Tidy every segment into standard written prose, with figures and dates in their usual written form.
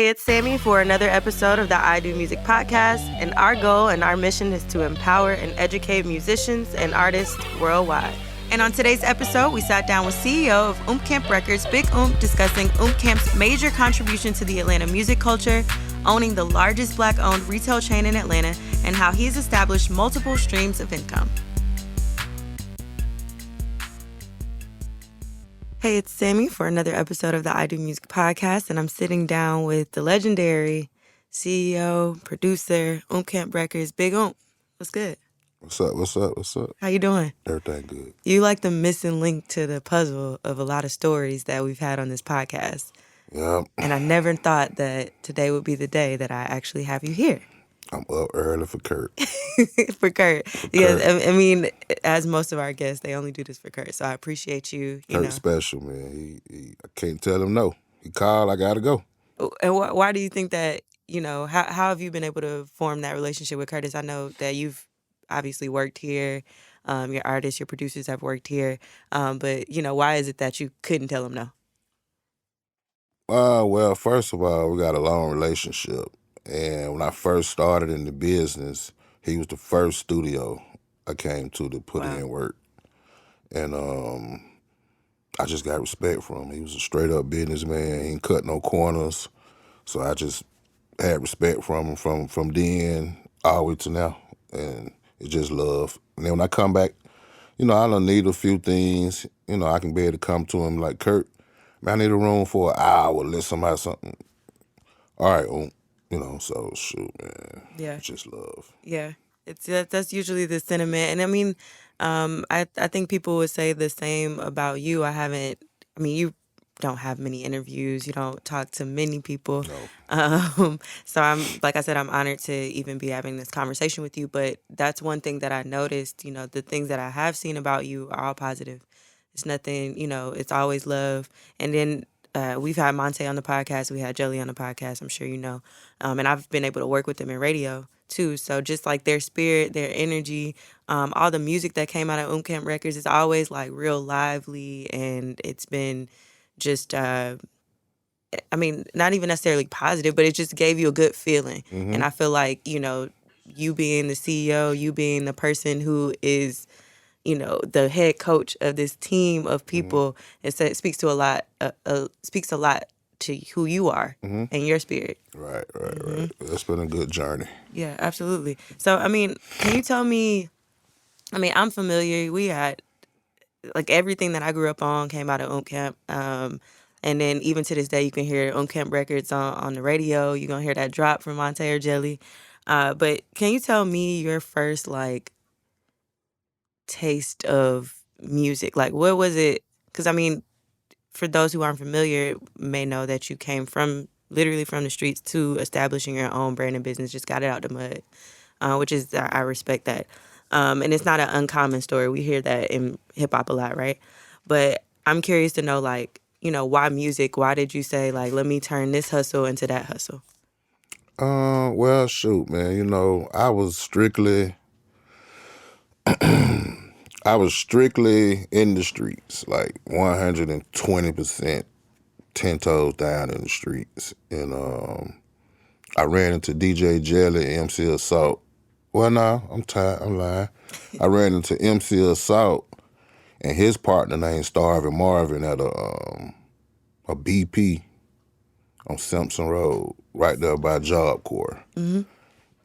Hey, it's Sammy for another episode of the I Do Music podcast, and our goal and our mission is to empower and educate musicians and artists worldwide. And on today's episode, we sat down with CEO of Oomp Records, Big Oomp, discussing Oomp major contribution to the Atlanta music culture, owning the largest Black-owned retail chain in Atlanta, and how he's established multiple streams of income. Hey, it's Sammy for another episode of the I Do Music podcast, and I'm sitting down with the legendary CEO, producer, Oomp Records, Big Oomp. What's good? What's up? How you doing? Everything good. You like the missing link to the puzzle of a lot of stories that we've had on this podcast. Yeah. And I never thought that today would be the day that I actually have you here. I'm up early for Kurt. For Kurt. Yes, I mean, as most of our guests, they only do this for Kurt. So I appreciate you. Kurt's special, man. He I can't tell him no. He called, I gotta go. And why do you think that, how have you been able to form that relationship with Curtis? I know that you've obviously worked here. Your artists, your producers have worked here. But, why is it that you couldn't tell him no? Well, first of all, we got a long relationship. And when I first started in the business, he was the first studio I came to put in work. And I just got respect from him. He was a straight up businessman. He didn't cut no corners. So I just had respect from him from then all the way to now. And it's just love. And then when I come back, I don't need a few things. I can be able to come to him like, Kurt, man, I need a room for an hour. Let somebody something. All right, so shoot, man. Yeah. It's just love. Yeah. That's usually the sentiment. And I mean, I think people would say the same about you. You don't have many interviews. You don't talk to many people. No. So I'm honored to even be having this conversation with you. But that's one thing that I noticed, the things that I have seen about you are all positive. It's nothing, it's always love. And then we've had Monte on the podcast. We had Jelly on the podcast, I'm sure you know. And I've been able to work with them in radio, too. So just like their spirit, their energy, all the music that came out of Oomp Records is always like real lively. And it's been just, not even necessarily positive, but it just gave you a good feeling. Mm-hmm. And I feel like, you being the CEO, you being the person who is the head coach of this team of people, it speaks to a lot. Speaks a lot to who you are and your spirit. Right. It's been a good journey. Yeah, absolutely. So, can you tell me? I'm familiar. We had everything that I grew up on came out of Oomp. And then even to this day, you can hear Oomp Records on the radio. You're gonna hear that drop from Monte or Jelly. But can you tell me your first taste of music? What was it? Because for those who aren't familiar, may know that you came literally from the streets to establishing your own brand and business, just got it out the mud, which is, I respect that. And it's not an uncommon story. We hear that in hip hop a lot, right? But I'm curious to know, why music? Why did you say, let me turn this hustle into that hustle? Well, shoot, man, I was strictly in the streets, 120%, 10 toes down in the streets. And I ran into DJ Jelly, MC Assault. Well, no, I'm tired, I'm lying. I ran into MC Assault and his partner named Starvin Marvin at a BP on Simpson Road, right there by Job Corps. Mm-hmm.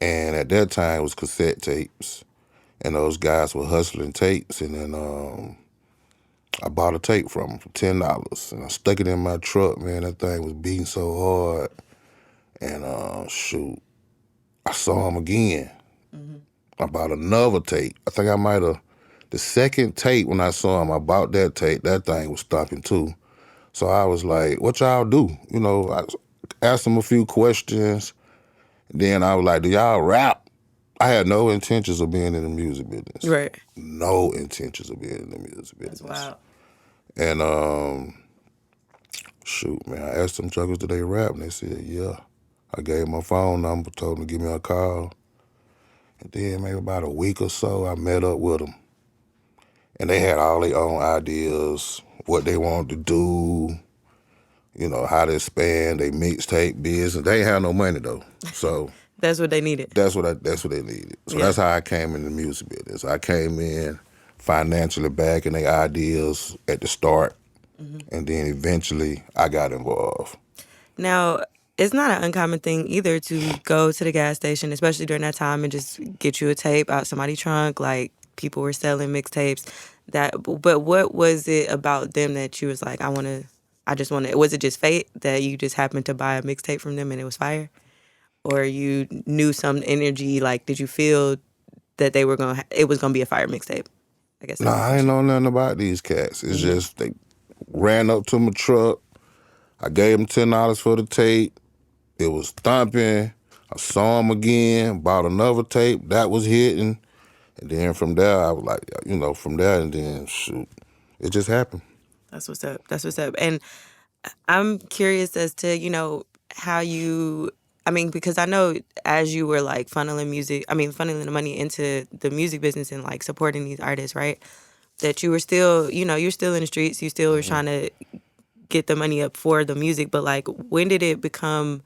And at that time, it was cassette tapes. And those guys were hustling tapes, and then I bought a tape from them for $10, and I stuck it in my truck, man. That thing was beating so hard. And shoot, I saw him again. Mm-hmm. I bought another tape. I think the second tape when I saw him, I bought that tape. That thing was stopping too. So I was like, what y'all do? I asked him a few questions. Then I was like, do y'all rap? I had no intentions of being in the music business. Right. No intentions of being in the music business. That's wild. And shoot, man, I asked them jokers, do they rap? And they said, yeah. I gave them my phone number, told them to give me a call. And then maybe about a week or so, I met up with them. And they had all their own ideas, what they wanted to do. you know, how to expand their mixtape business. They ain't have no money though, so That's what they needed. that's what they needed. So Yeah. that's how I came in the music business. I came in financially backing their ideas at the start, and then eventually I got involved. Now, it's not an uncommon thing either to go to the gas station, especially during that time, and just get you a tape out somebody's trunk. Like people were selling mixtapes. But what was it about them that you was like, I just want to? Was it just fate that you just happened to buy a mixtape from them and it was fire, or you knew some energy? Like, did you feel that it was gonna be a fire mixtape? I guess Nah, that's the I ain't question. know nothing about these cats. It's just they ran up to my truck. I gave them $10 for the tape. It was thumping. I saw them again, bought another tape. That was hitting. And then from there, I was like, you know, from there, and then shoot, it just happened. That's what's up. That's what's up. And I'm curious as to, how you, I mean, because I know as you were like funneling the money into the music business and like supporting these artists, right? That you were still, you're still in the streets, you still were Hmm. trying to get the money up for the music, but like when did it become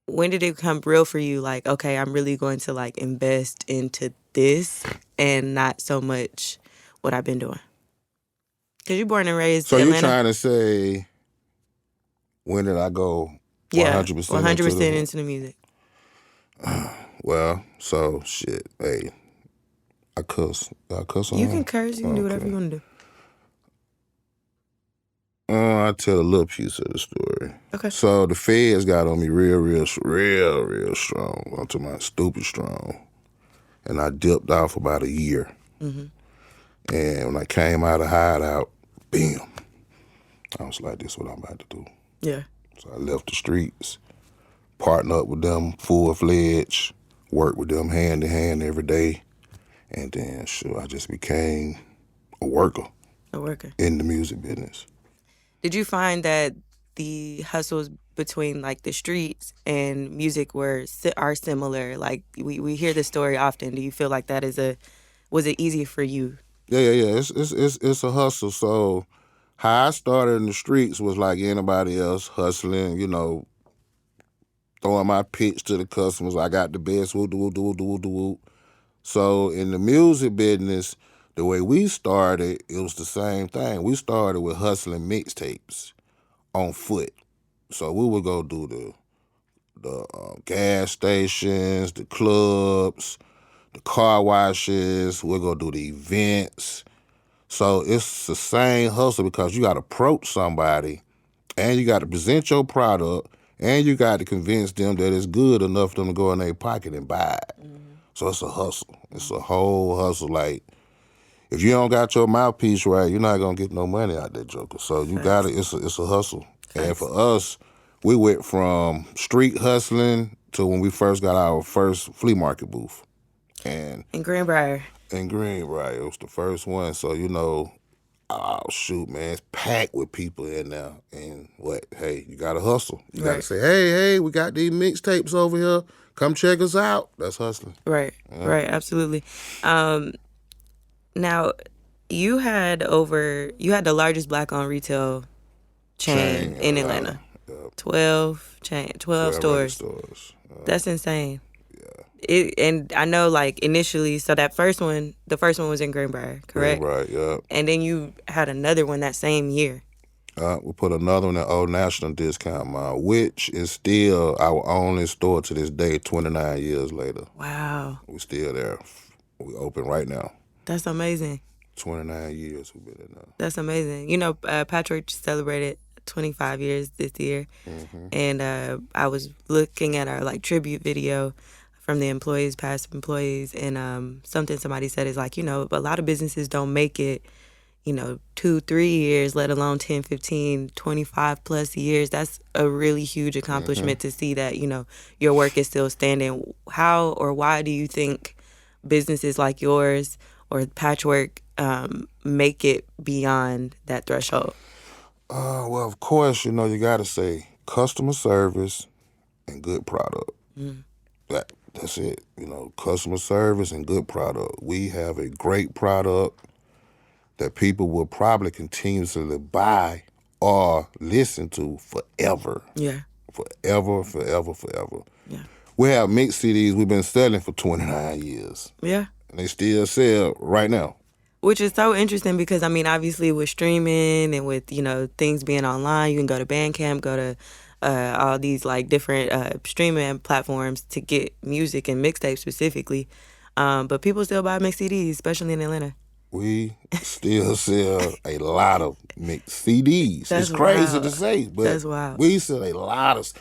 real for you? Like, okay, I'm really going to like invest into this and not so much what I've been doing. Because you're born and raised So you Atlanta? trying to say, when did I go Yeah, 100% into 100% the? into the music. Well, so shit. Hey, I cuss. I cuss on You can here? curse. You can do whatever you Okay. want to do. I'll tell a little piece of the story. Okay. So the feds got on me real strong. I'm talking about stupid strong. And I dipped off about a year. Mm-hmm. And when I came out of hideout, bam, I was like, this is what I'm about to do. Yeah. So I left the streets, partnered up with them full-fledged, worked with them hand in hand every day. And then, sure, I just became a worker A worker. in the music business. Did you find that the hustles between like the streets and music are similar? Like we hear this story often. Do you feel like was it easy for you? Yeah. It's a hustle. So how I started in the streets was like anybody else hustling, you know, throwing my pitch to the customers. I got the best, woo, do, do, do, do. So in the music business, the way we started, it was the same thing. We started with hustling mixtapes on foot. So we would go do the gas stations, the clubs, the car washes. We'll go do the events. So it's the same hustle because you got to approach somebody and you got to present your product and you got to convince them that it's good enough for them to go in their pocket and buy it. Mm-hmm. So it's a hustle. It's a whole hustle. Like, if you don't got your mouthpiece right, you're not gonna get no money out that joker. So you got to. Facts. It's a hustle. And Facts. for us, we went from street hustling to when we first got our first flea market booth, and In Greenbrier. in Greenbrier, it was the first one. So you know, oh shoot, man, it's packed with people in there. And what? Hey, you got to hustle. You got to Right. say, hey, we got these mixtapes over here. Come check us out. That's hustling. Right. Yeah. Right. Absolutely. Um, Now, you had the largest black-owned retail chain Chain in in Atlanta. Atlanta. Yep. 12 12 record stores. stores. That's insane. Yeah. And I know like initially, so the first one was in Greenbrier, correct? Greenbrier, yep. And then you had another one that same year. We put another one at Old National Discount Mall, which is still our only store to this day, 29 years later. Wow. We still there. We open right now. That's amazing. 29 years we've been in there. That's amazing. Patchwork celebrated 25 years this year. Mm-hmm. And I was looking at our like tribute video from the employees, past employees, and something somebody said is like, a lot of businesses don't make it, 2-3 years, let alone 10, 15, 25 plus years. That's a really huge accomplishment to see that, your work is still standing. How or why do you think businesses like yours or Patchwork make it beyond that threshold? Well, of course, you got to say customer service and good product. Mm. That's it. Customer service and good product. We have a great product that people will probably continuously buy are listened to forever. Yeah. Forever, forever, forever. Yeah. We have mixed CDs we've been selling for 29 years. Yeah. And they still sell right now. Which is so interesting because, I mean, obviously with streaming and with, you know, things being online, you can go to Bandcamp, go to all these like different streaming platforms to get music and mixtapes specifically. But people still buy mixed CDs, especially in Atlanta. We still sell a lot of mixed CDs. That's It's crazy to wild. say, but That's wild. we sell a lot of.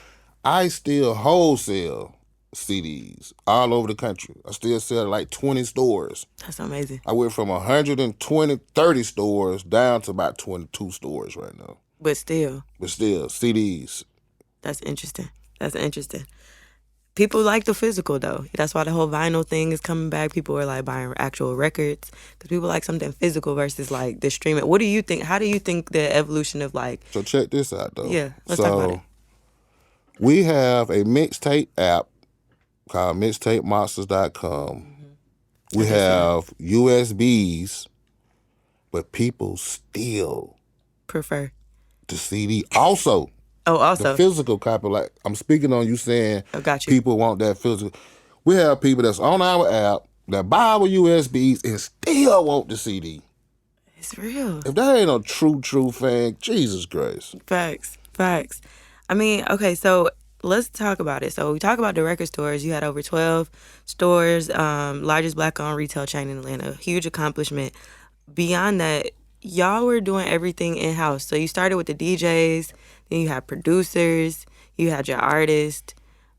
I still wholesale CDs all over the country. I still sell like 20 stores. That's amazing. I went from 120, 30 stores down to about 22 stores right now. But still, CDs. that's interesting. That's interesting. People like the physical though. That's why the whole vinyl thing is coming back. People are like buying actual records because people like something physical versus like the streaming. What do you think? How do you think the evolution of like? So check this out though. Yeah, let's talk about it. We have a mixtape app called mixtapemonsters.com. We have USBs, but people still Prefer. the CD. Also, Oh, the also. physical copy. Like I'm speaking on you saying Oh, got you. people want that physical. We have people that's on our app that buy our USBs and still want the CD. It's real. If that ain't a true fan, Jesus Christ. Facts. Facts. I mean, okay, so let's talk about it. So we talk about the record stores. You had over 12 stores, largest black-owned retail chain in Atlanta. Huge accomplishment. Beyond that, y'all were doing everything in-house. So you started with the DJs, then you had producers, you had your artists.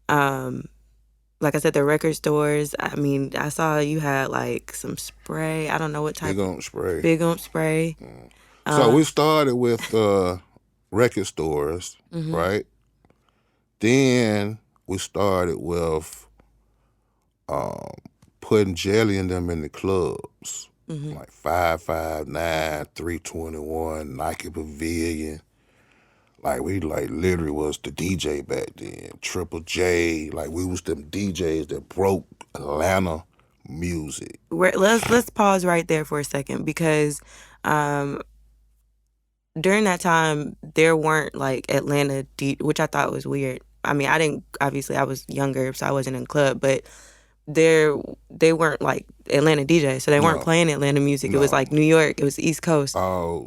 Like I said, the record stores. I mean, I saw you had like some spray. I don't know what type. Big Oomp spray. Big Oomp spray. So we started with record stores, right? Then we started with putting jelly in them in the clubs, like 559, 321, Nike Pavilion. Like we like literally was the DJ back then. Triple J, like we was them DJs that broke Atlanta music. Let's pause right there for a second because during that time there weren't like Atlanta which I thought was weird. I mean, I was younger, so I wasn't in the club, but they weren't like Atlanta DJs, so they weren't playing Atlanta music. It was like New York, it was East Coast,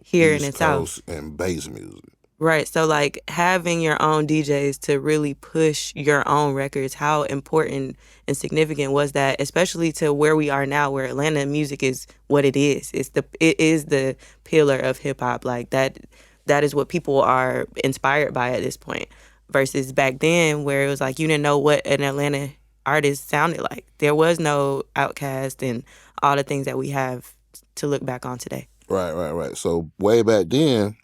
here in the South. East Coast and bass music. Right, so like having your own DJs to really push your own records, how important and significant was that, especially to where we are now, where Atlanta music is what it is. It is the pillar of hip hop. Like that is what people are inspired by at this point. Versus back then, where it was like you didn't know what an Atlanta artist sounded like. There was no Outkast and all the things that we have to look back on today. Right. So way back then,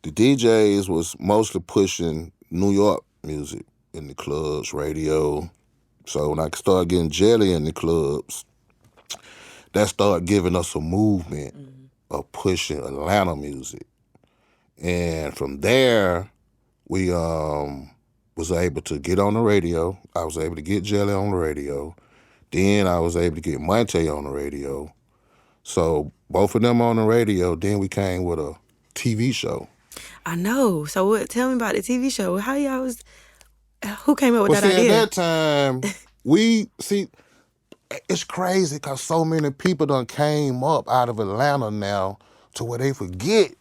the DJs was mostly pushing New York music in the clubs, radio. So when I started getting jelly in the clubs, that started giving us a movement of pushing Atlanta music. And from there, we was able to get on the radio. I was able to get jelly on the radio. Then I was able to get Monte on the radio. So both of them on the radio. Then we came with a TV show. I know. So tell me about the TV show. How y'all was? Who came up with that idea? At that time, it's crazy because so many people done came up out of Atlanta now to where they forget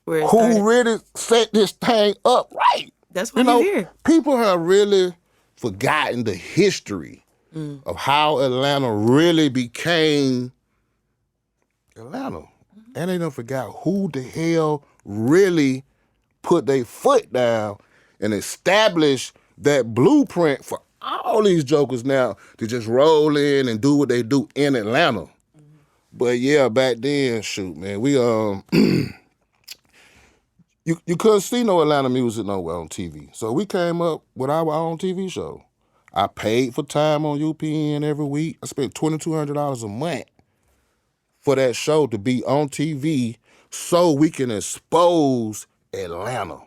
who really set this thing up right. That's what you hear. People have really forgotten the history of how Atlanta really became Atlanta. And they done forgot who the hell really put their foot down and established that blueprint for all these jokers now to just roll in and do what they do in Atlanta. But yeah, back then, shoot, man, we you couldn't see no Atlanta music nowhere on TV. So we came up with our own TV show. I paid for time on UPN every week. I spent $2,200 a month for that show to be on TV so we can expose Atlanta.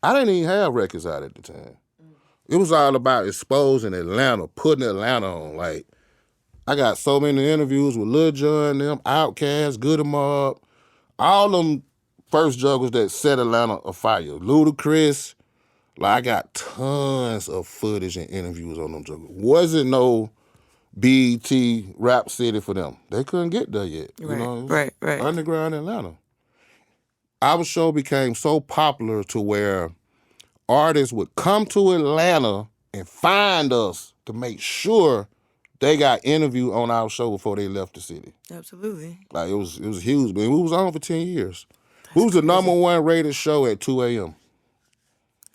I didn't even have records out at the time. It was all about exposing Atlanta, putting Atlanta on. Like, I got so many interviews with Lil Jon, them, Outkast, Good 'Em Up, all them first juggles that set Atlanta afire. Ludacris, like I got tons of footage and interviews on them juggles. Wasn't no BET Rap City for them. They couldn't get there yet. You Right, know, it was right. underground Atlanta. Our show became so popular to where artists would come to Atlanta and find us to make sure they got interviewed on our show before they left the city. Absolutely. Like it was huge, man. We was on for 10 years. We That's was the crazy. #1 rated show at 2 a.m.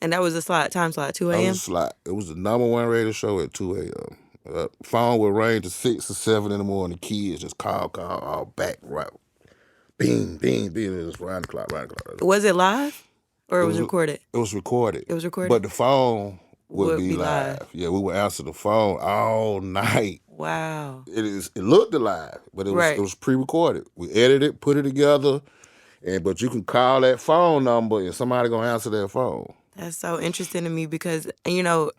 And that was a time slot, 2 That was a.m.? a slot. It was the #1 rated show at 2 a.m. Phone would ring to 6 or 7 in the morning. Kids just call, all back, right. Bing, bing, bing. It was round the clock. Was it live or it was recorded? It was recorded. It was recorded? But the phone would be live. live. Yeah, we would answer the phone all night. Wow. It looked alive, but it was pre-recorded. We edited it, put it together, but you can call that phone number and somebody gonna answer that phone. That's so interesting to me because, you know,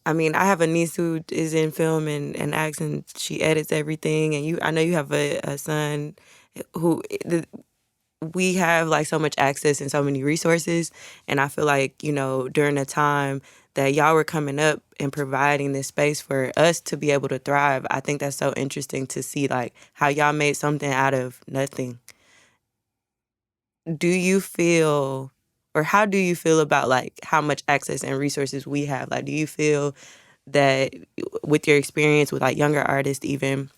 I mean, I have a niece who is in film and acts, and she edits everything. And I know you have a son who we have like so much access and so many resources. And I feel like, you know, during the time that y'all were coming up and providing this space for us to be able to thrive, I think that's so interesting to see like how y'all made something out of nothing. Do you feel, or how do you feel about like how much access and resources we have? Like, do you feel that with your experience with like younger artists, even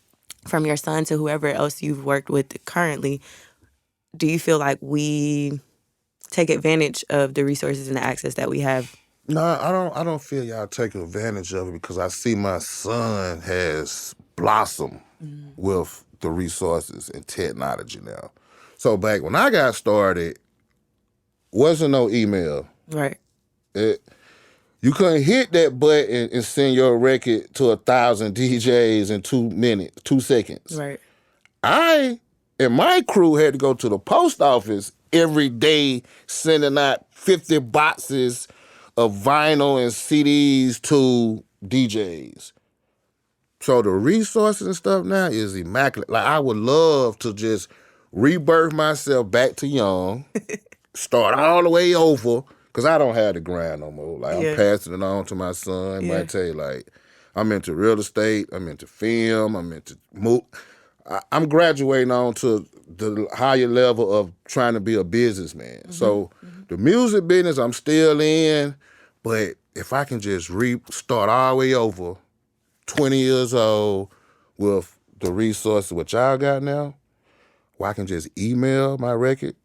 from your son to whoever else you've worked with currently, do you feel like we take advantage of the resources and the access that we have? No, I don't feel y'all take advantage of it because I see my son has blossomed with the resources and technology now. So back when I got started, wasn't no email. Right. You couldn't hit that button and send your record to 1,000 DJs in 2 minutes, 2 seconds. Right. I and my crew had to go to the post office every day sending out 50 boxes of vinyl and CDs to DJs. So the resources and stuff now is immaculate. Like I would love to just rebirth myself back to young, start all the way over, because I don't have the grind no more. Like I'm passing it on to my son. I might tell you, like, I'm into real estate, I'm into film, I'm into I'm graduating on to the higher level of trying to be a businessman. So the music business I'm still in, but if I can just start all the way over, 20 years old, with the resources what y'all got now, where I can just email my record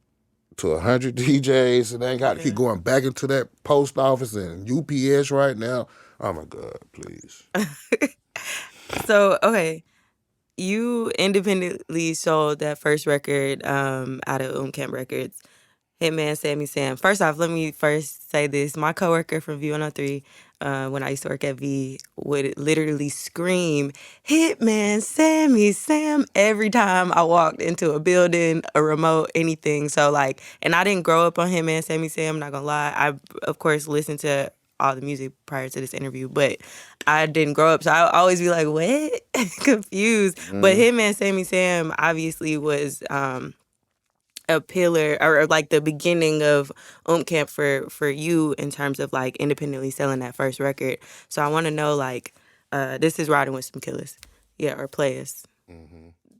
to 100 DJs and I ain't got to keep going back into that post office and UPS right now. Oh my God, please. So, okay. You independently sold that first record out of Camp Records, Hitman Sammy Sam. First off, let me first say this. My coworker from V103, when I used to work at V, would literally scream, Hitman Sammy Sam, every time I walked into a building, a remote, anything. So, like, and I didn't grow up on Hitman Sammy Sam, I'm not gonna lie. I, of course, listened to all the music prior to this interview, but I didn't grow up, so I always be like, what? Confused. But Hitman Sammy Sam obviously was a pillar or like the beginning of Camp for you in terms of like independently selling that first record. So I want to know, like, this is Riding with Some Killers, or Players,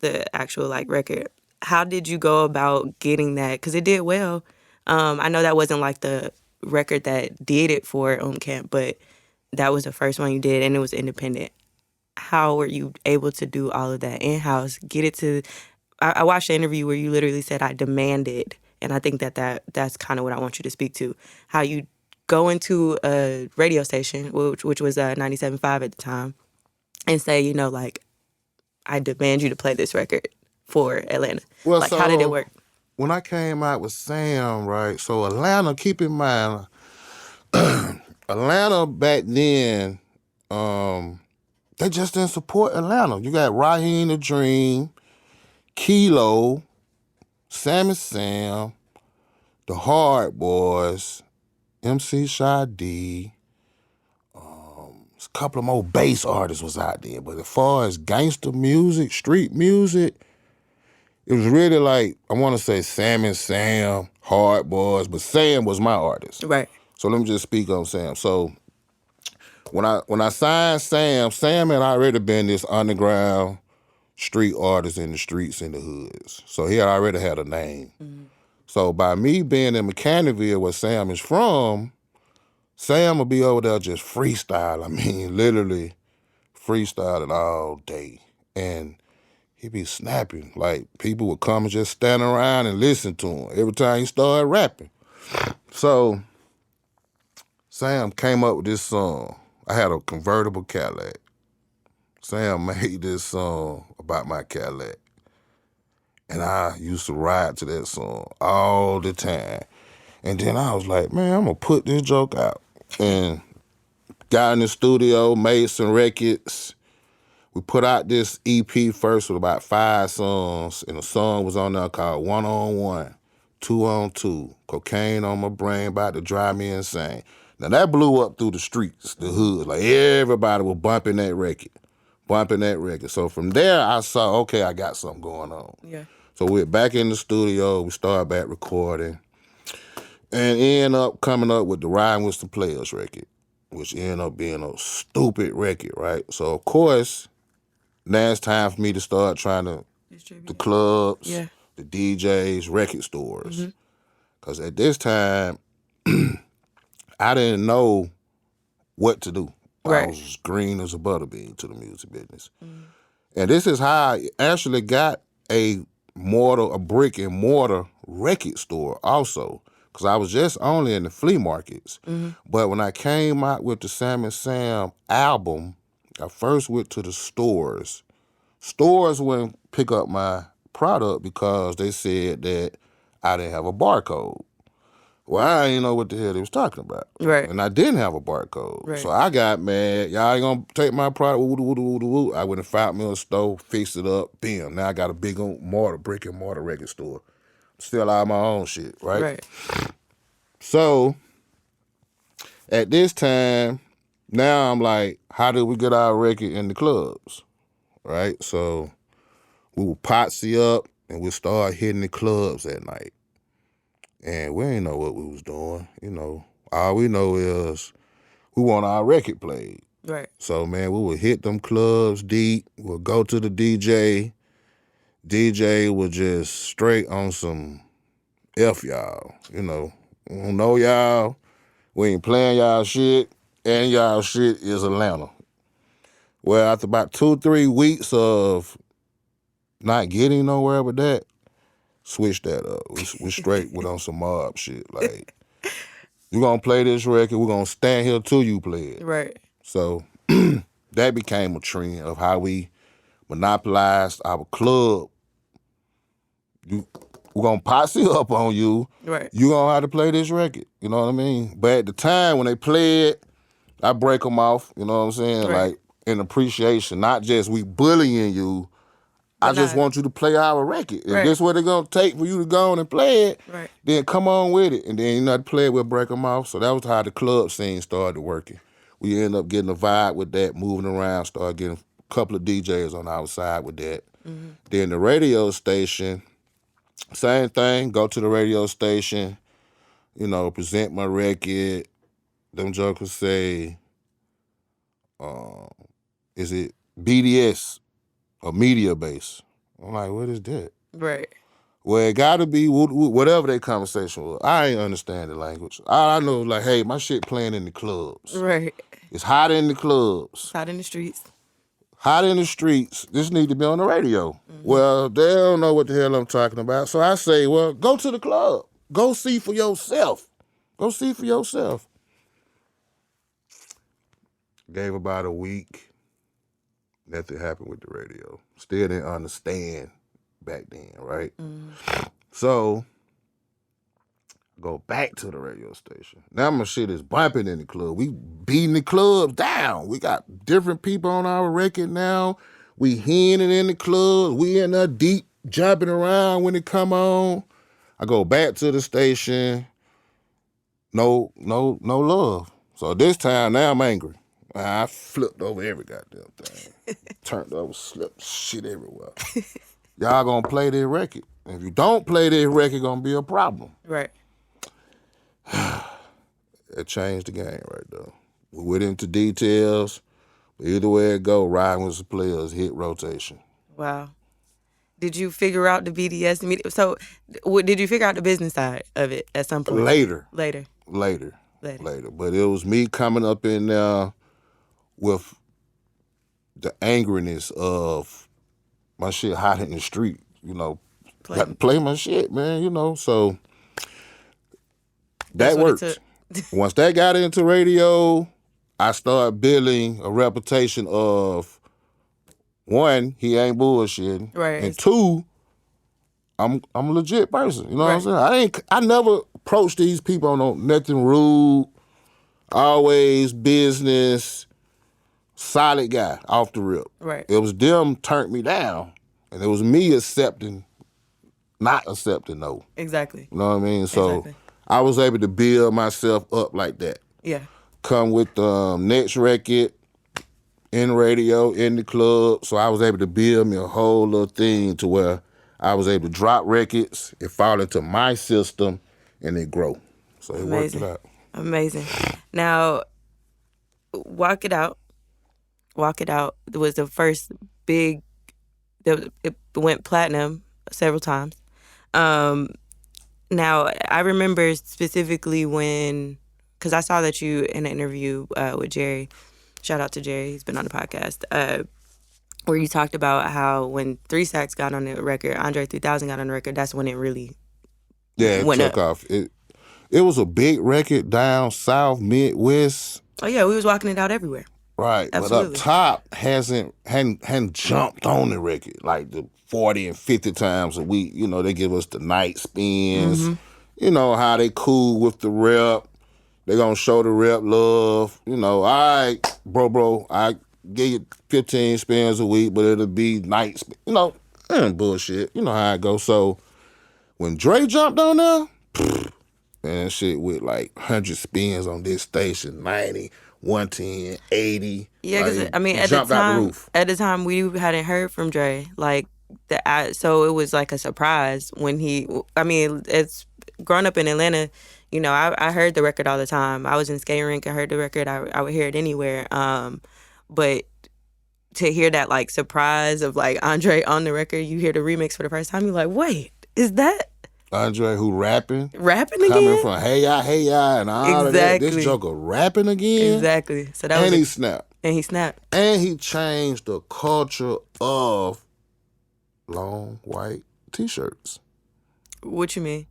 the actual like record. How did you go about getting that? Because it did well. I know that wasn't like the record that did it for Camp, but that was the first one you did, and it was independent. How were you able to do all of that in-house, get it to... I watched the interview where you literally said, I demanded, and I think that's kind of what I want you to speak to. How you go into a radio station, which was 97.5 at the time, and say, you know, like, I demand you to play this record for Atlanta. Well, like, how did it work? When I came out with Sam, right, so Atlanta, keep in mind, Atlanta back then, they just didn't support Atlanta. You got Raheem the Dream, Kilo, Sammy Sam, the Hard Boys, MC Shy-D, a couple of more bass artists was out there. But as far as gangster music, street music, It was really like, I want to say Sammy Sam, Hard Boys, but Sam was my artist. Right. So let me just speak on Sam. So when I signed Sam, Sam had already been this underground street artist in the streets in the hoods. So he already had a name. Mm-hmm. So by me being in Mechanicsville, where Sam is from, Sam would be over there just freestyle. I mean, literally freestyling all day. And he'd be snapping. Like, people would come and just stand around and listen to him every time he started rapping. So Sam came up with this song. I had a convertible Cadillac. Sam made this song about my Cadillac. And I used to ride to that song all the time. And then I was like, man, I'm going to put this joke out. And got in the studio, made some records. We put out this EP first with about 5 songs. And a song was on there called 1 on 1, 2 on 2, Cocaine on My Brain, about to drive me insane. Now that blew up through the streets, the hood. Like, everybody was bumping that record. So from there, I saw, okay, I got something going on. Yeah. So we're back in the studio. We started back recording. And end up coming up with the Riding with the Players record, which ended up being a stupid record, right? So, of course, now it's time for me to start trying to, the clubs, Yeah. the DJs, record stores. Because at this time, I didn't know what to do. Right. I was as green as a butterbean to the music business. And this is how I actually got a brick and mortar record store also. Because I was just only in the flea markets. But when I came out with the Sammy Sam album, I first went to the stores. Stores wouldn't pick up my product because they said that I didn't have a barcode. Well, I didn't know what the hell they was talking about. Right. And I didn't have a barcode. Right. So I got mad. Y'all ain't gonna take my product. Woo. I went and found me a store, fixed it up, bam. Now I got a big brick and mortar record store. Still out my own shit, right? Right. So at this time, now I'm like, how do we get our record in the clubs, right? So we would potsy up and we start hitting the clubs at night. And we ain't know what we was doing, you know. All we know is we want our record played. Right. So, man, we would hit them clubs deep. We'll go to the DJ. DJ was just straight on some F y'all, you know. We don't know y'all. We ain't playing y'all shit. And y'all shit is Atlanta. Well, after about 2-3 weeks of not getting nowhere with that, switch that up. We straight went on some mob shit. Like, you gonna play this record, we're gonna stand here till you play it. Right. So that became a trend of how we monopolized our club. We're gonna posse up on you. Right. You gonna have to play this record. You know what I mean? But at the time when they play it, I break them off. You know what I'm saying? Right. Like, in appreciation, not just we bullying you. I just want you to play our record. If this is what they're going to take for you to go on and play it, then come on with it. And then you know to play it, we'll break them off. So that was how the club scene started working. We ended up getting a vibe with that, moving around, started getting a couple of DJs on our side with that. Then the radio station, same thing, go to the radio station, you know, present my record. Them jokers say, is it BDS? A media base. I'm like, what is that? Right. Well, it got to be whatever their conversation was. I ain't understand the language. All I know is like, hey, my shit playing in the clubs. Right. It's hot in the clubs. It's hot in the streets. Hot in the streets. This need to be on the radio. Well, they don't know what the hell I'm talking about. So I say, well, go to the club. Go see for yourself. Go see for yourself. Gave about a week. Nothing happened with the radio. Still didn't understand back then, right? So, go back to the radio station. Now my shit is bumping in the club. We beating the clubs down. We got different people on our record now. We hearing it in the clubs. We in there deep jumping around when it come on. I go back to the station. No love. So this time now I'm angry. I flipped over every goddamn thing. Turned over, slipped shit everywhere. Y'all gonna play this record. If you don't play this record, gonna be a problem. Right. It changed the game right there. We went into details. But either way it go, riding with the players, hit rotation. Wow. Did you figure out the BDS meeting? So, did you figure out the business side of it at some point? Later. Later. But it was me coming up in there with the angriness of my shit hot in the street, Got to play my shit, man, so that worked. Once that got into radio, I started building a reputation of, one, he ain't bullshitting. Right. And two, I'm a legit person. You know what I'm saying? I never approached these people on nothing rude, always business, solid guy off the rip. Right. It was them turned me down, and it was me not accepting no. Exactly. You know what I mean? So I was able to build myself up like that. Yeah. Come with the next record, in radio, in the club. So I was able to build me a whole little thing to where I was able to drop records, it fall into my system, and it grow. So it worked it out. Amazing. Now, Walk It Out was the first big, it went platinum several times. Now, I remember specifically when, because I saw that you in an interview with Jerry, shout out to Jerry, he's been on the podcast, where you talked about how when 3 Sacks got on the record, Andre 3000 got on the record, that's when it really went took up. Off. It was a big record down south, Midwest. Oh yeah, we was walking it out everywhere. Right, absolutely. But up top hadn't jumped on the record like the 40 and 50 times a week. They give us the night spins. Mm-hmm. You know how they cool with the rep. They gonna show the rep love. All right, bro, I give you 15 spins a week, but it'll be night spin. Bullshit. You know how it goes. So when Dre jumped on there, man, shit with like 100 spins on this station, 90, 110, 80. Yeah, because at the time we hadn't heard from Dre. So it was like a surprise when it's growing up in Atlanta. I heard the record all the time. I was in skating rink. I heard the record. I would hear it anywhere. But to hear that like surprise of like Andre on the record, you hear the remix for the first time. You're like, wait, is that Andre who rapping again? Coming from Hey Ya, and all of that. This joker rapping again. Exactly. So that he snapped. And he snapped. And he changed the culture of long white T-shirts. What you mean?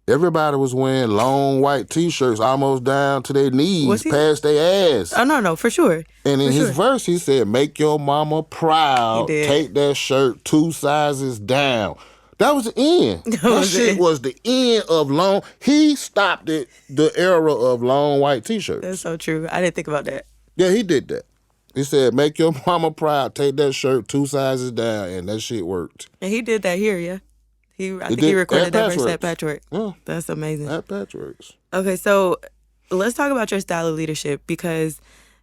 Everybody was wearing long white T-shirts almost down to their knees, past their ass. Oh, no, for sure. And in his verse, he said, make your mama proud. Take that shirt 2 sizes down. That was the end. That shit was the end of long. He stopped it, the era of long white T-shirts. That's so true. I didn't think about that. Yeah, he did that. He said, make your mama proud. Take that shirt 2 sizes down. And that shit worked. And he did that here, yeah? I think he recorded that verse at Patchwork. Yeah. That's amazing. At Patchworks. Okay, so let's talk about your style of leadership because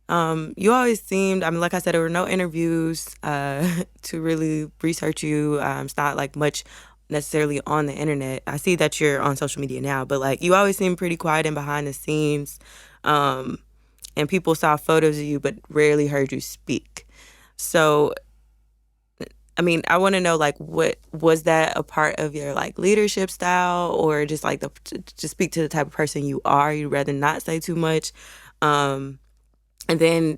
you always seemed, like I said, there were no interviews to really research you. It's not like much necessarily on the internet. I see that you're on social media now, but like you always seem pretty quiet and behind the scenes. And people saw photos of you but rarely heard you speak. So I want to know, like, what was that a part of your like leadership style, or just like to speak to the type of person you are? You'd rather not say too much, and then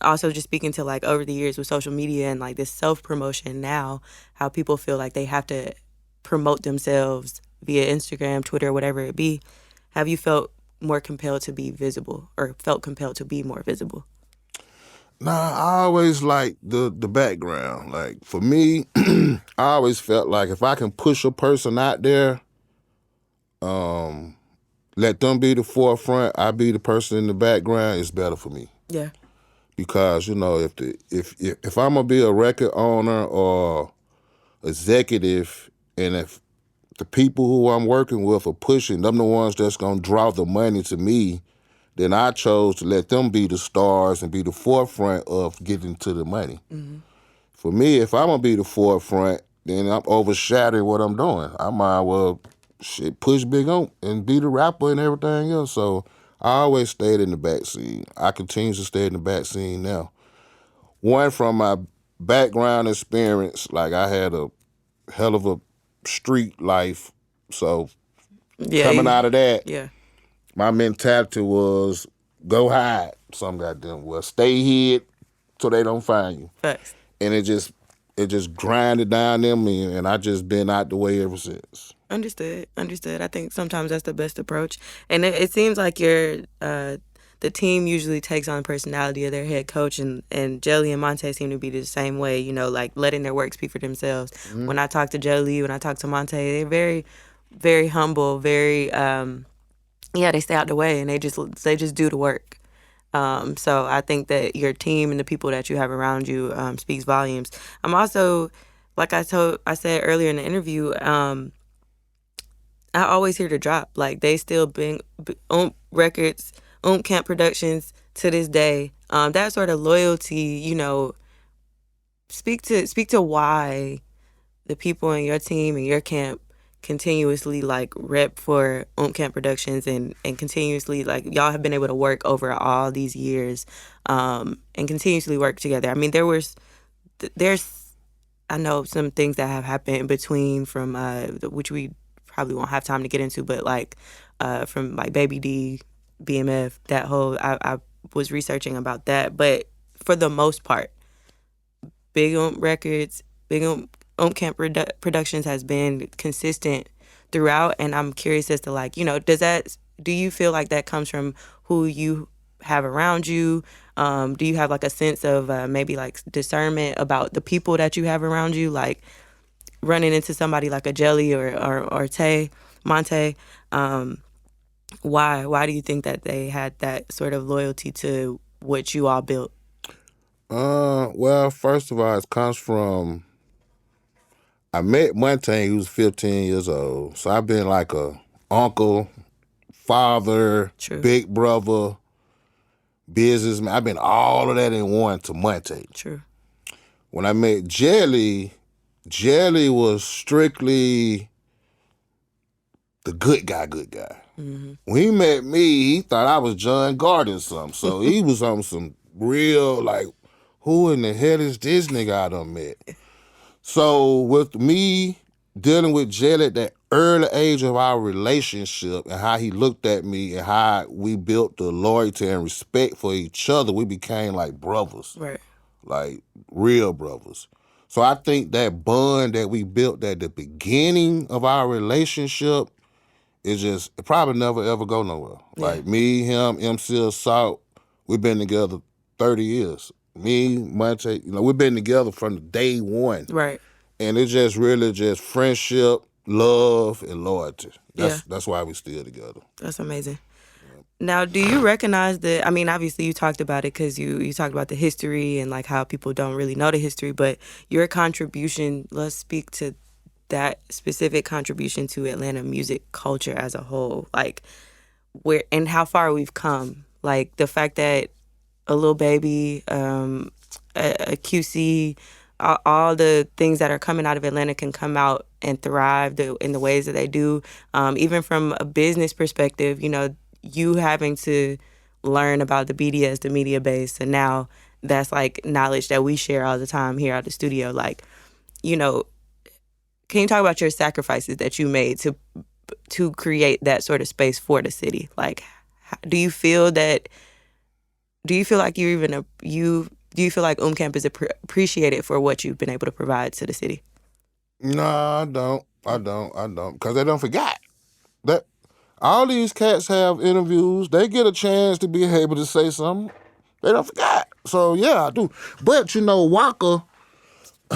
also just speaking to like over the years with social media and like this self promotion now, how people feel like they have to promote themselves via Instagram, Twitter, whatever it be. Have you felt more compelled to be visible, or felt compelled to be more visible? Nah, I always liked the background. Like, for me, I always felt like if I can push a person out there, let them be the forefront, I be the person in the background, it's better for me. Yeah. Because, if I'm going to be a record owner or executive, and if the people who I'm working with are pushing, them the ones that's going to draw the money to me, then I chose to let them be the stars and be the forefront of getting to the money. Mm-hmm. For me, if I'm going to be the forefront, then I'm overshadowing what I'm doing. I might well shit push Big Oomp and be the rapper and everything else. So I always stayed in the back scene. I continue to stay in the back scene now. One, from my background experience, like I had a hell of a street life. So Yeah, coming out of that, yeah, my mentality was go hide some goddamn well. Stay hid so they don't find you. facts. And it just grinded down them and I just been out the way ever since. Understood. Understood. I think sometimes that's the best approach, and it seems like the team usually takes on the personality of their head coach, and Jelly and Monte seem to be the same way. You know, like letting their work speak for themselves. Mm-hmm. When I talk to Jelly, when I talk to Monte, they're very, very humble. Very, yeah, they stay out the way and they just do the work. So I think that your team and the people that you have around you speaks volumes. I'm also, like I said earlier in the interview. I always hear the drop. Like they still bring Oomp Records, Oomp Camp Productions to this day. That sort of loyalty, speak to why the people in your team and your camp continuously like rep for Oomp Camp Productions and continuously like y'all have been able to work over all these years, and continuously work together. I mean, there's I know some things that have happened in between from which we probably won't have time to get into, but like from like Baby D, BMF, that whole I was researching about that. But for the most part, Big Oomp Records, Oomp Camp Productions has been consistent throughout, and I'm curious as to like do you feel like that comes from who you have around you? Do you have like a sense of maybe like discernment about the people that you have around you, like running into somebody like a Jelly or Tay Monte? Why do you think that they had that sort of loyalty to what you all built? Well, first of all, it comes from I met Monte. He was 15 years old, so I've been like a uncle, father, True. big brother, businessman. I've been all of that in one to Monte. True. When I met Jelly, Jelly was strictly the good guy, good guy. Mm-hmm. When he met me, he thought I was John Gardner or something. So he was on some real, like, who in the hell is this nigga I done met? So with me dealing with Jelly at that early age of our relationship and how he looked at me and how we built the loyalty and respect for each other, we became like brothers. Right. Like real brothers. So I think that bond that we built at the beginning of our relationship is just it probably never ever go nowhere. Yeah. Like me, him, MC Salt, we've been together 30 years. Me, Monte, we've been together from the day one. Right. And it's just really just friendship, love, and loyalty. Yeah. That's why we still together. That's amazing. Now, do you recognize that? I mean, obviously, you talked about it because you talked about the history and like how people don't really know the history, but your contribution, let's speak to that specific contribution to Atlanta music culture as a whole, like where and how far we've come. Like the fact that a Lil Baby, a QC, all the things that are coming out of Atlanta can come out and thrive in the ways that they do. Even from a business perspective, you having to learn about the BDS, the media base, and now that's like knowledge that we share all the time here at the studio. Like, can you talk about your sacrifices that you made to create that sort of space for the city? Like, do you feel like do you feel like Oomp Camp is appreciated for what you've been able to provide to the city? No, I don't. Because they don't forget that all these cats have interviews. They get a chance to be able to say something. They don't forget. So, yeah, I do. But, Walker,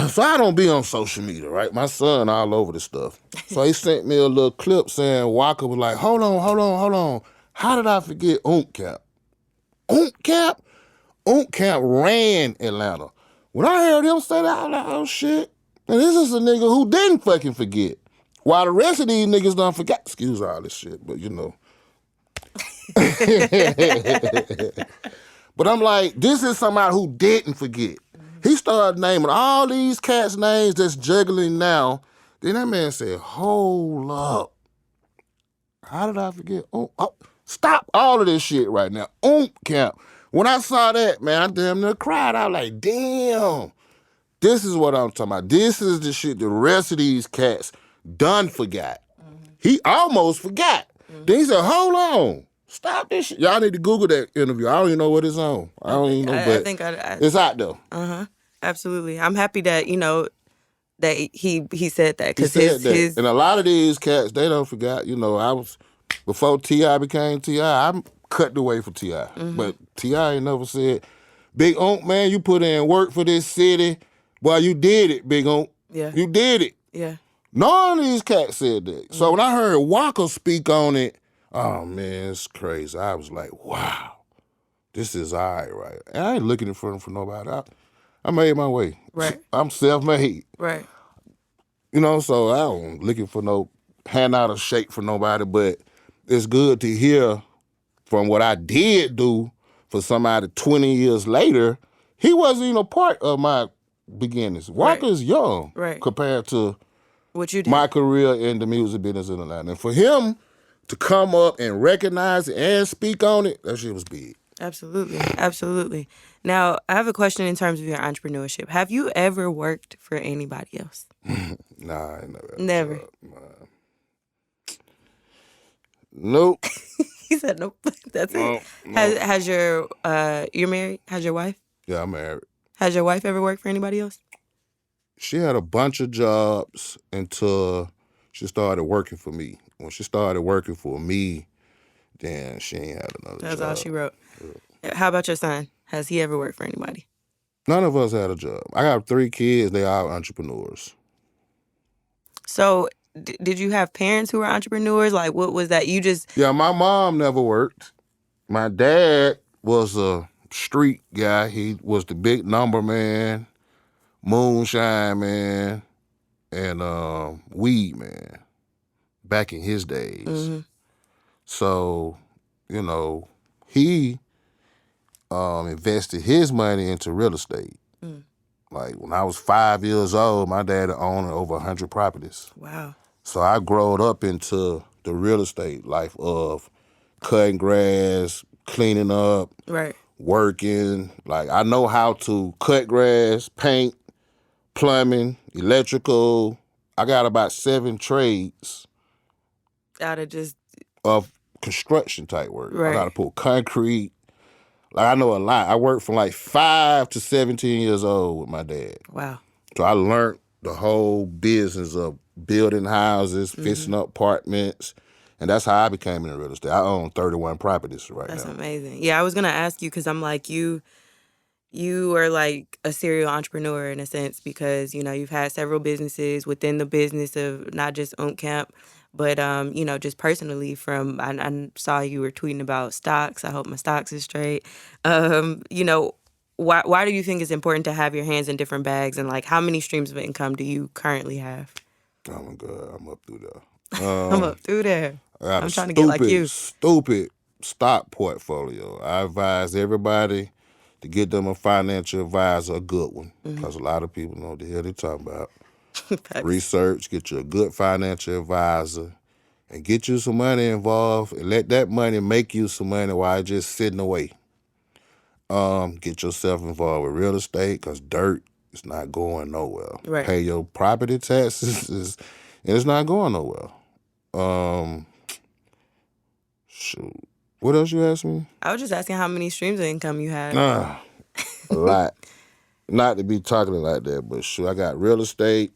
so I don't be on social media, right? My son all over the stuff. So he sent me a little clip saying Walker was like, hold on. How did I forget Oomp Camp? Oomp Camp? Oomp Camp ran Atlanta. When I heard him say that, I was like, oh, shit. And this is a nigga who didn't fucking forget. While the rest of these niggas don't forget. Excuse all this shit, but But I'm like, this is somebody who didn't forget. He started naming all these cats' names that's juggling now. Then that man said, hold up. How did I forget? Oh, stop all of this shit right now. Camp. When I saw that, man, I damn near cried. I was like, damn. This is what I'm talking about. This is the shit the rest of these cats done forgot. He almost forgot. Then he said, hold on. Stop this shit. Y'all need to Google that interview. I don't even know what it's on. I don't even know, I but think it's out there. absolutely. I'm happy that that he said that He because said that. his And a lot of these cats, they don't forget. I was, before T.I. became T.I., I cut the way for T.I. But T.I. ain't never said, Big Oomp, man, you put in work for this city. Boy, you did it, Big Oomp. Yeah. You did it. Yeah. None of these cats said that. So when I heard Walker speak on it, oh, man, it's crazy. I was like, wow, this is all right. And I ain't looking in front for nobody. I made my way. Right. I'm self-made. Right. So I don't looking for no handout or shake for nobody, but it's good to hear from what I did do for somebody 20 years later. He wasn't even a part of my beginnings. Walker's young compared to what you did. my career in the music business in Atlanta. And for him to come up and recognize it and speak on it, that shit was big. Absolutely. Absolutely. Now, I have a question in terms of your entrepreneurship. Have you ever worked for anybody else? Nah, I ain't never. Never. Nope. He said nope. That's it. No. Has your you're married? Has your wife? Yeah, I'm married. Has your wife ever worked for anybody else? She had a bunch of jobs until she started working for me. When she started working for me, then she ain't had another job. That's all she wrote. How about your son? Has he ever worked for anybody? None of us had a job. I got 3 kids. They are entrepreneurs. So did you have parents who were entrepreneurs? Like, what was that? Yeah, my mom never worked. My dad was a street guy. He was the big number man, moonshine man, and weed man back in his days. So, he invested his money into real estate. Like when I was 5 years old, my dad owned over 100 properties. Wow. So I growed up into the real estate life of cutting grass, cleaning up, working. Like I know how to cut grass, paint, plumbing, electrical. I got about 7 trades Out of just of construction type work. Right. I got to pull concrete. Like I know a lot. I worked from like 5 to 17 years old with my dad. Wow. So I learned the whole business of building houses, fixing up apartments, and that's how I became in real estate. I own 31 properties right now. That's amazing. Yeah, I was gonna ask you because I'm like you are like a serial entrepreneur in a sense because you've had several businesses within the business of not just Oomp Camp, but just personally. From I saw you were tweeting about stocks. I hope my stocks is straight. Why do you think it's important to have your hands in different bags, and like how many streams of income do you currently have? Oh my God, I'm up through there. I'm up through there. I'm trying to get like you. Stupid stock portfolio. I advise everybody to get them a financial advisor, a good one, because a lot of people know what the hell they're talking about. Research, get you a good financial advisor, and get you some money involved, and let that money make you some money while it's just sitting away. Get yourself involved with real estate, because dirt is not going nowhere. Right. Pay your property taxes, and it's not going nowhere. Shoot. What else you asked me? I was just asking how many streams of income you had. A lot. Not to be talking like that, but shoot, I got real estate,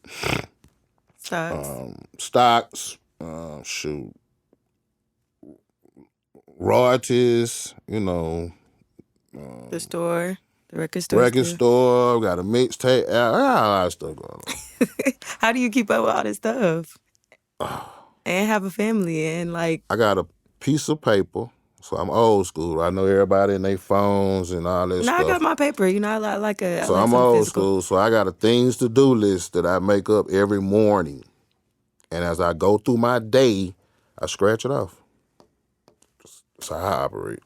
stocks, royalties, the store, the record store. Record store, got a mixtape. I got a lot of stuff going on. How do you keep up with all this stuff? And have a family and like... I got a piece of paper. So I'm old school. I know everybody in their phones and all that stuff. I got my paper. I like a... So I'm old school. So I got a things to do list that I make up every morning. And as I go through my day, I scratch it off. That's how I operate.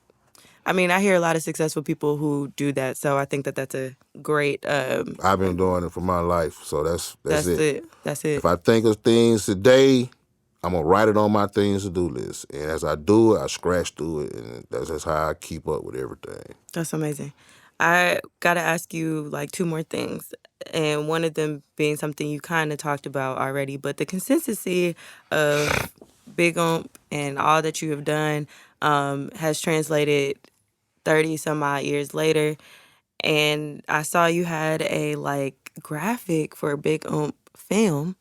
I mean, I hear a lot of successful people who do that, so I think that that's a great. I've been doing it for my life, so that's That's it. it. That's If it. I think of things today, I'm gonna write it on my things to do list, and as I do it, I scratch through it, and that's just how I keep up with everything. That's amazing. I gotta ask you like two more things, and one of them being something you kind of talked about already, but the consistency of Big Oomp and all that you have done has translated 30 some odd years later. And I saw you had a like graphic for a Big Oomp film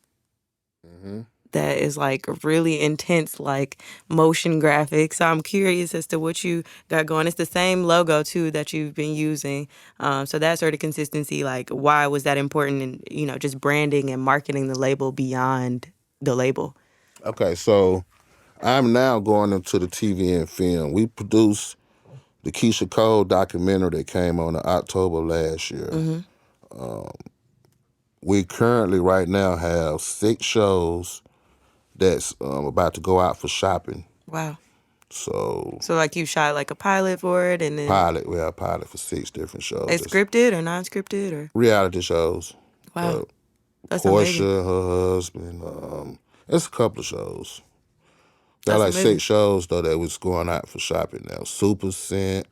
Hmm. that is like really intense, like motion graphics. So I'm curious as to what you got going. It's the same logo too that you've been using. So that sort of consistency, like why was that important in, just branding and marketing the label beyond the label? Okay, so I'm now going into the TV and film. We produced the Keisha Cole documentary that came on in October last year. Mm-hmm. We currently right now have 6 shows that's about to go out for shopping. Wow. So So like you shot like a pilot for it and then we have pilot for 6 different shows. it's That's scripted or non-scripted or reality shows. wow. Uh, That's Portia, amazing. her husband. It's a couple of shows. Got That's like 6 amazing. shows though that was going out for shopping now. Super Scent.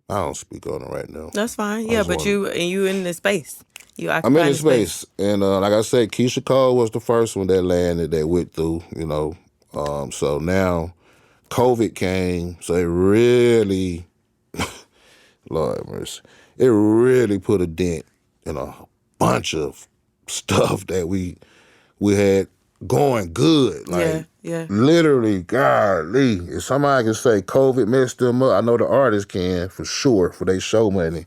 I don't speak on it right now. That's fine. I Yeah, just but want. you in the space. You I'm in occupying the the space. space, and like I said, Keisha Cole was the first one that landed that went through. So now COVID came, so it really, Lord have mercy, it really put a dent in a bunch of stuff that we had going good. Yeah, Like yeah. literally, golly, if somebody can say COVID messed them up, I know the artists can for sure for their show money.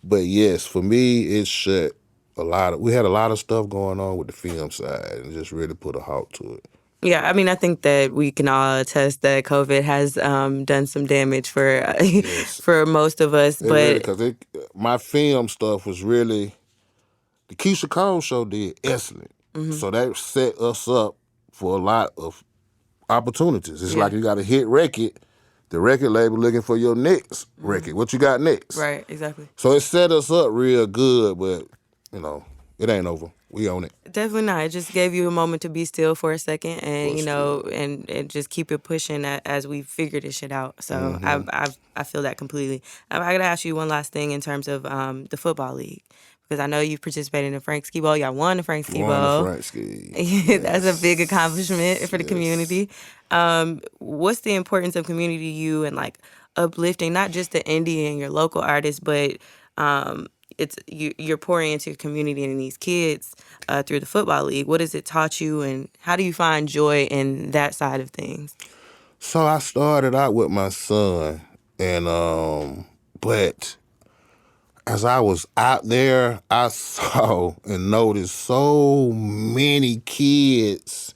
But yes, for me, it shut we had a lot of stuff going on with the film side and just really put a halt to it. Yeah, I mean, I think that we can all attest that COVID has done some damage for Yes, for most of us. it really, But because my film stuff was really, the Keisha Cole show did excellent. mhm, So that set us up for a lot of opportunities. It's yeah, like you got a hit record, the record label looking for your next record. What you got next? right, exactly. So it set us up real good, but, it ain't over. We own it. Definitely not. It just gave you a moment to be still for a second, and For still. and just keep it pushing as we figure this shit out. So Mm-hmm. I feel that completely. I gotta ask you one last thing in terms of the football league because I know you've participated in the Frank Ski Bowl. Y'all won the Frank Ski Won the Bowl. Frank Ski. That's a big accomplishment Yes. for the Yes. community. What's the importance of community to you and like uplifting not just the indie and your local artists, but um, you're pouring into your community and these kids through the football league. What has it taught you, and how do you find joy in that side of things? So I started out with my son, and but as I was out there, I saw and noticed so many kids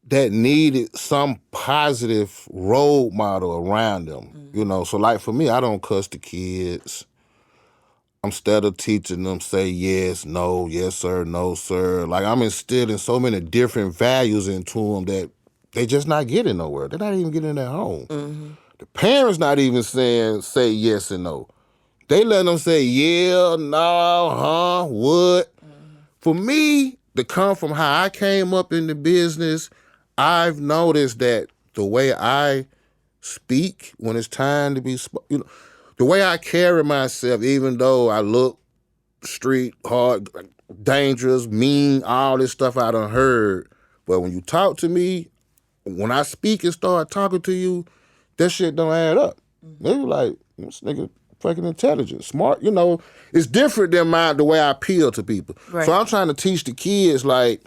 that needed some positive role model around them. So like for me, I don't cuss the kids. Instead of teaching them say yes, no, yes sir, no sir. Like I'm instilling so many different values into them that they just not getting nowhere. They're not even getting at home. Mm-hmm. The parents not even saying say yes and no. They let them say yeah, no, huh, what. For me, to come from how I came up in the business, I've noticed that the way I speak when it's time to be, the way I carry myself, even though I look street, hard, dangerous, mean, all this stuff I done heard, but when you talk to me, when I speak and start talking to you, that shit don't add up. They be like, this nigga fucking intelligent, smart. It's different than the way I appeal to people. So Right. I'm trying to teach the kids, like,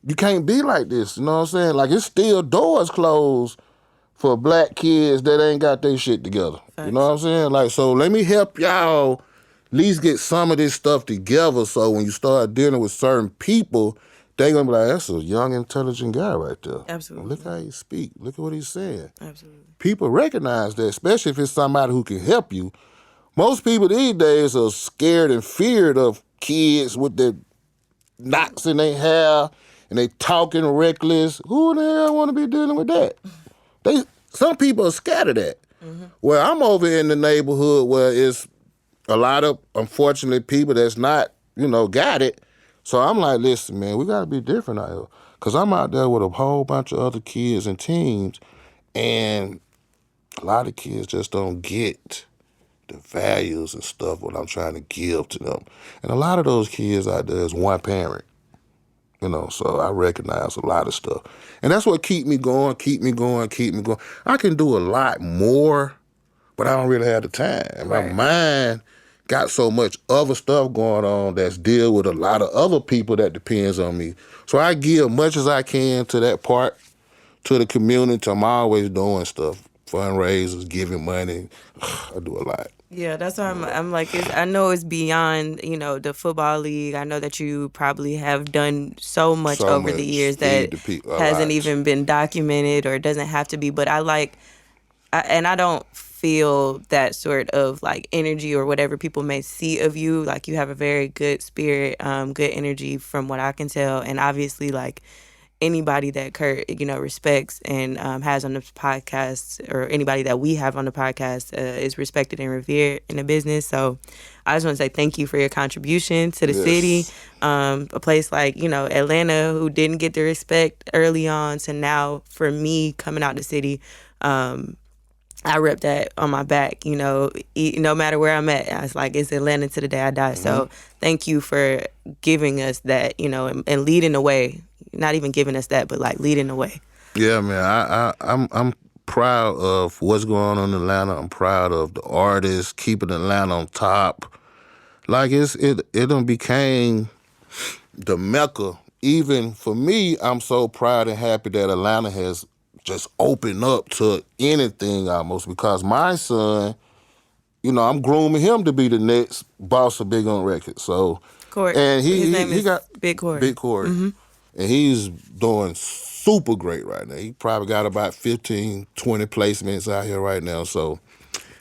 you can't be like this. You know what I'm saying? Like, it's still doors closed for black kids that ain't got their shit together. You know Facts. what I'm saying? Like, so let me help y'all at least get some of this stuff together so when you start dealing with certain people, they gonna be like, that's a young, intelligent guy right there. Look Absolutely. how he speak. Look at what he's saying. Absolutely. People recognize that, especially if it's somebody who can help you. Most people these days are scared and feared of kids with their knots in their hair and they talking reckless. Who the hell want to be dealing with that? They Some people are scared of that. Well, I'm over in the neighborhood where it's a lot of, unfortunately, people that's not, got it. So I'm like, listen, man, we got to be different out here. Because I'm out there with a whole bunch of other kids and teens, and a lot of kids just don't get the values and stuff what I'm trying to give to them. And a lot of those kids out there is one parent. So I recognize a lot of stuff. And that's what keep me going. I can do a lot more, but I don't really have the time. My Right. mind got so much other stuff going on that's deal with a lot of other people that depends on me. So I give much as I can to that part, to the community. I'm always doing stuff, fundraisers, giving money. I do a lot. Yeah, that's why I'm like, I know it's beyond, the football league. I know that you probably have done so much So over the much. years Feed that the people a hasn't lot. even been documented or doesn't have to be. But and I don't feel that sort of like energy or whatever people may see of you. Like you have a very good spirit, good energy from what I can tell. And obviously like anybody that Kurt, respects and has on the podcast, or anybody that we have on the podcast is respected and revered in the business. So I just want to say thank you for your contribution to the city. Yes. A place like, Atlanta, who didn't get the respect early on, to now for me coming out the city, I rep that on my back, no matter where I'm at. I was like, it's Atlanta to the day I die. So thank you for giving us that, and leading the way. Not even giving us that, but like leading the way. Yeah, man. I'm proud of what's going on in Atlanta. I'm proud of the artists keeping Atlanta on top. Like it done became the Mecca. Even for me, I'm so proud and happy that Atlanta has just opened up to anything almost, because my son, I'm grooming him to be the next boss of Big Oomp Records. So, Court, and his he name he is got Big Court. Big Corey, and he's doing super great right now. He probably got about 15, 20 placements out here right now. So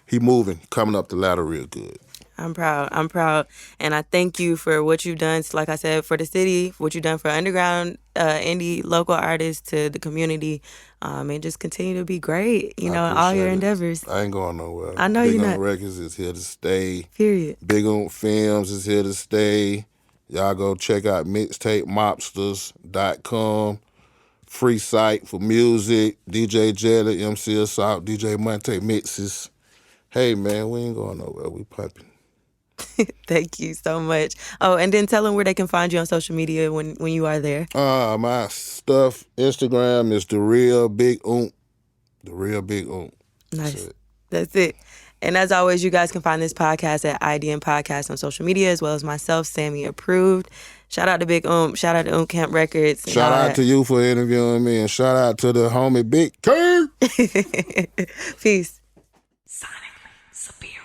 he moving, coming up the ladder real good. I'm proud. I'm proud. And I thank you for what you've done, like I said, for the city, what you've done for underground, indie, local artists, to the community, and just continue to be great, I in all your appreciate it. endeavors. I ain't going nowhere. I know Big you're Oomp not. Records is here to stay. Period. Big Oomp Films is here to stay. Y'all go check out mixtapemobsters.com. Free site for music. DJ Jelly, MC Assault, DJ Monte mixes. Hey, man, we ain't going nowhere. We pumping. Thank you so much. Oh, and then tell them where they can find you on social media when you are there. My stuff, Instagram is The Real Big Oomp. The Real Big Oomp. Nice. That's it. And as always, you guys can find this podcast at IDM Podcast on social media, as well as myself, Sammy Approved. Shout out to Big Oomp. Shout out to Oomp Camp Records. Shout out to you for interviewing me, and shout out to the homie Big K. Peace. Sonically superior.